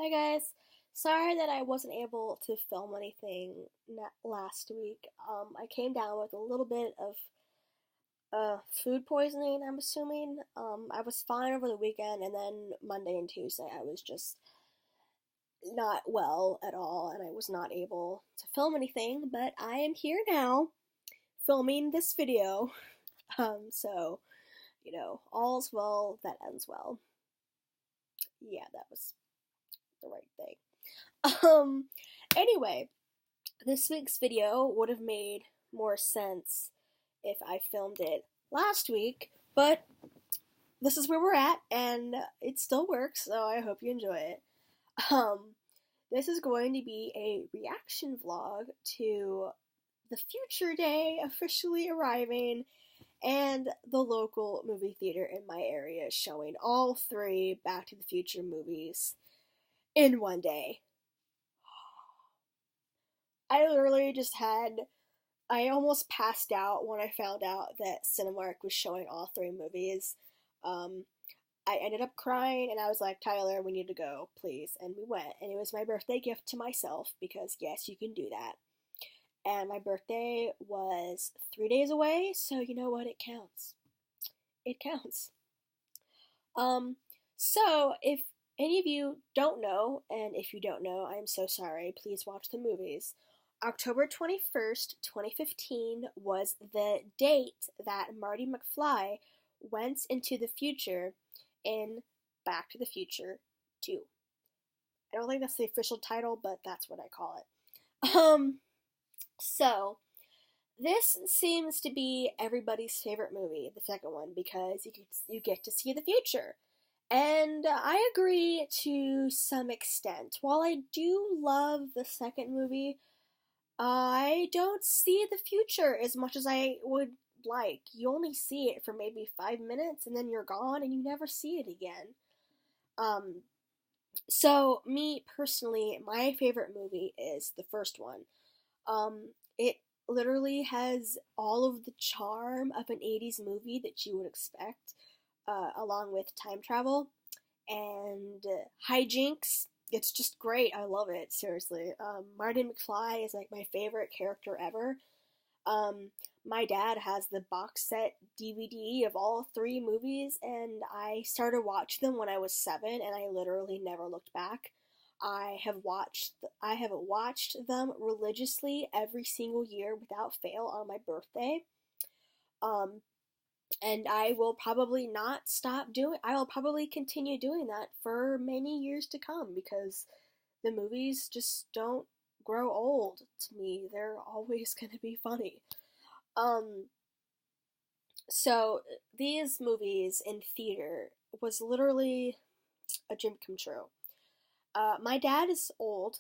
Hi guys. Sorry that I wasn't able to film anything last week. I came down with a little bit of food poisoning, I'm assuming. I was fine over the weekend, and then Monday and Tuesday I was just not well at all, and I was not able to film anything, but I am here now filming this video. So, all's well that ends well. Yeah, that was the right thing. Um, anyway, this week's video would have made more sense if I filmed it last week, but this is where we're at, and it still works, so I hope you enjoy it. Um, this is going to be a reaction vlog to the future day officially arriving and the local movie theater in my area showing all three Back to the Future movies in one day. I literally just had I almost passed out when I found out that Cinemark was showing all three movies. Um, I ended up crying and I was like, Tyler, we need to go, please. And we went. And it was my birthday gift to myself because, yes, you can do that. And my birthday was 3 days away, so you know what? It counts. It counts. Um, so if any of you don't know, and if you don't know, I'm so sorry, please watch the movies. October 21st, 2015 was the date that Marty McFly went into the future in Back to the Future 2. I don't think that's the official title, but that's what I call it. So this seems to be everybody's favorite movie, the second one, because you get to see the future. And I agree to some extent. While I do love the second movie, I don't see the future as much as I would like. You only see it for maybe 5 minutes and then you're gone and you never see it again. Um, so me personally, my favorite movie is the first one. It literally has all of the charm of an 80s movie that you would expect, along with time travel and hijinks. It's just great. I love it, seriously. Marty McFly is like my favorite character ever. Um, my dad has the box set DVD of all three movies, and I started watching them when I was 7, and I literally never looked back. I have watched them religiously every single year without fail on my birthday. Um, and I will probably not stop doing I will probably continue doing that for many years to come because the movies just don't grow old to me. They're always going to be funny. Um so these movies in theater was literally a dream come true. My dad is old.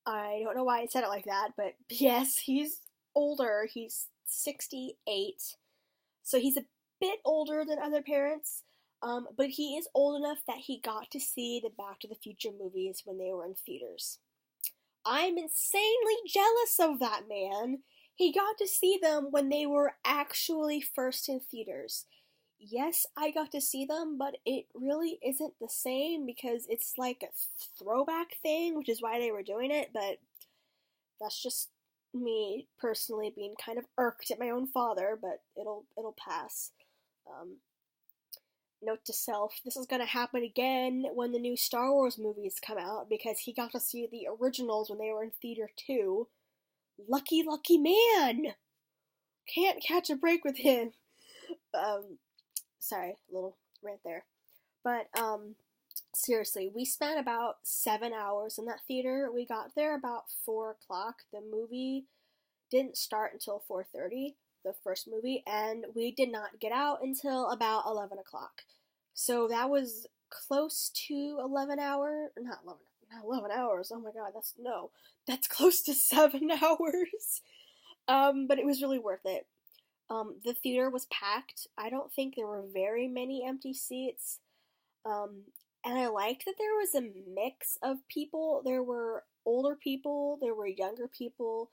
I don't know why I said it like that, but yes, he's older. He's 68. So he's a bit older than other parents, but he is old enough that he got to see the Back to the Future movies when they were in theaters. I'm insanely jealous of that man. He got to see them when they were actually first in theaters. Yes, I got to see them, but it really isn't the same because it's like a throwback thing, which is why they were doing it, but that's just me personally being kind of irked at my own father, but it'll pass. Um, Note to self: this is gonna happen again when the new Star Wars movies come out because he got to see the originals when they were in theater too. Lucky, lucky man! Can't catch a break with him. Um, Sorry, a little rant there. But seriously, we spent about 7 hours in that theater. We got there about 4 o'clock. The movie didn't start until 4:30, the first movie, and we did not get out until about 11 o'clock. So that was close to 11 hours, not 11 hours. Oh my god, that's close to 7 hours. But it was really worth it. The theater was packed. I don't think there were very many empty seats. Um, and I liked that there was a mix of people. There were older people, there were younger people.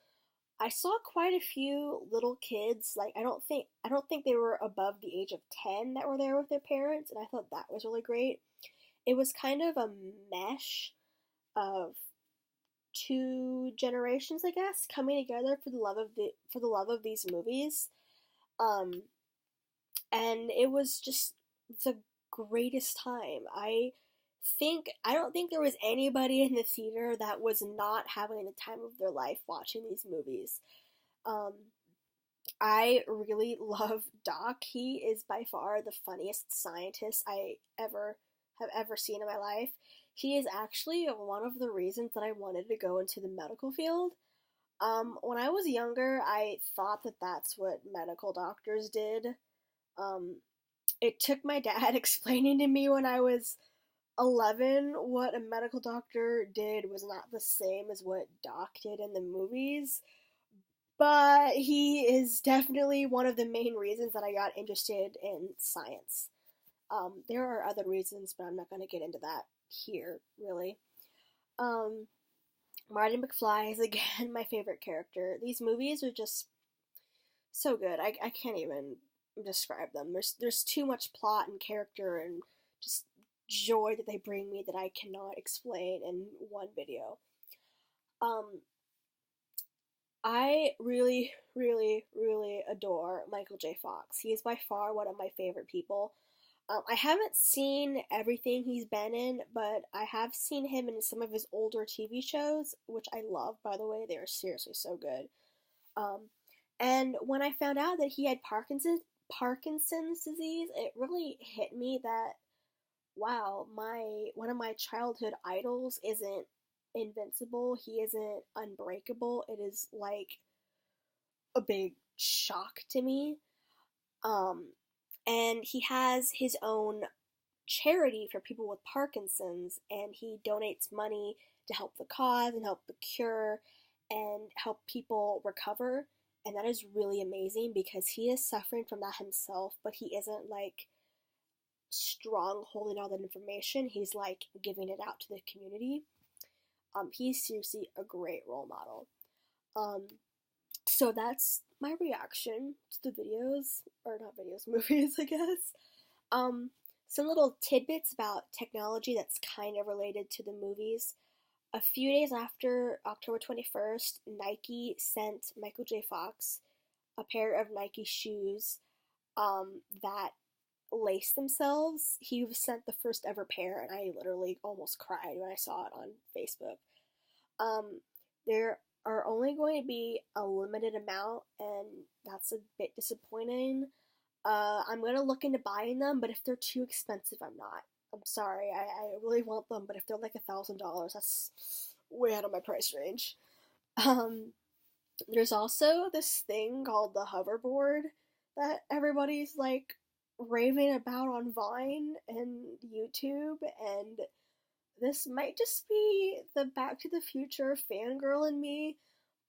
I saw quite a few little kids. Like I don't think they were above the age of 10 that were there with their parents, and I thought that was really great. it was kind of a mesh of two generations, I guess, coming together for the love of these movies. Um, and it was just the greatest time. I don't think there was anybody in the theater that was not having the time of their life watching these movies. Um, I really love Doc. He is by far the funniest scientist I ever seen in my life. He is actually one of the reasons that I wanted to go into the medical field. When I was younger, I thought that that's what medical doctors did. Um, it took my dad explaining to me when I was 11 what a medical doctor did was not the same as what Doc did in the movies, but he is definitely one of the main reasons that I got interested in science. There are other reasons, but I'm not going to get into that here, really. Um, Marty McFly is again my favorite character. These movies are just so good. I can't even describe them. There's too much plot and character and just joy that they bring me that I cannot explain in one video. Um, I really, really, really adore Michael J. Fox. He is by far one of my favorite people. I haven't seen everything he's been in, but I have seen him in some of his older TV shows, which I love, by the way. They are seriously so good. Um, and when I found out that he had Parkinson's disease, it really hit me that wow, my one of my childhood idols isn't invincible. He isn't unbreakable. It is like a big shock to me. Um, and he has his own charity for people with Parkinson's, and he donates money to help the cause and help the cure and help people recover. And that is really amazing because he is suffering from that himself, but he isn't like strong holding all that information. He's like giving it out to the community. He's seriously a great role model. Um, so that's my reaction to the videos, or not videos, movies, I guess. Um, some little tidbits about technology that's kind of related to the movies. A few days after October 21st, Nike sent Michael J. Fox a pair of Nike shoes that lace themselves. He was sent the first ever pair, and I literally almost cried when I saw it on Facebook. There are only going to be a limited amount, and that's a bit disappointing. I'm gonna look into buying them, but if they're too expensive, I'm not. I'm sorry, I really want them, but if they're like $1,000, that's way out of my price range. Um, there's also this thing called the hoverboard that everybody's like raving about on Vine and YouTube, and this might just be the Back to the Future fangirl in me,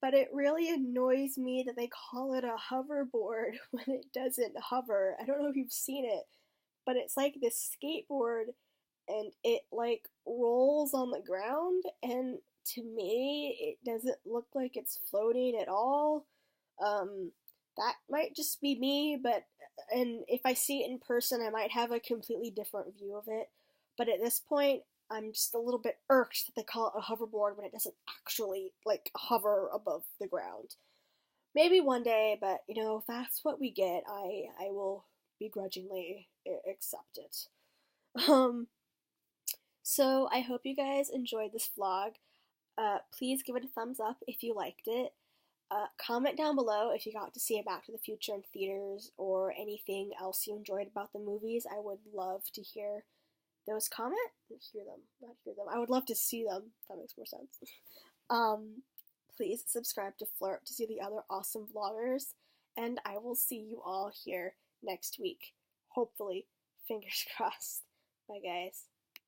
but it really annoys me that they call it a hoverboard when it doesn't hover. I don't know if you've seen it, but it's like this skateboard and it like rolls on the ground, and to me it doesn't look like it's floating at all. um that might just be me, but and if I see it in person I might have a completely different view of it, but at this point I'm just a little bit irked that they call it a hoverboard when it doesn't actually like hover above the ground. Maybe one day, but you know, if that's what we get, I will begrudgingly accept it. um so I hope you guys enjoyed this vlog. Please give it a thumbs up if you liked it. Comment down below if you got to see a Back to the Future in theaters or anything else you enjoyed about the movies. I would love to hear those comments. Hear them, not hear them. I would love to see them. That makes more sense. Please subscribe to Flurt to see the other awesome vloggers, and I will see you all here next week. Hopefully, fingers crossed. Bye, guys.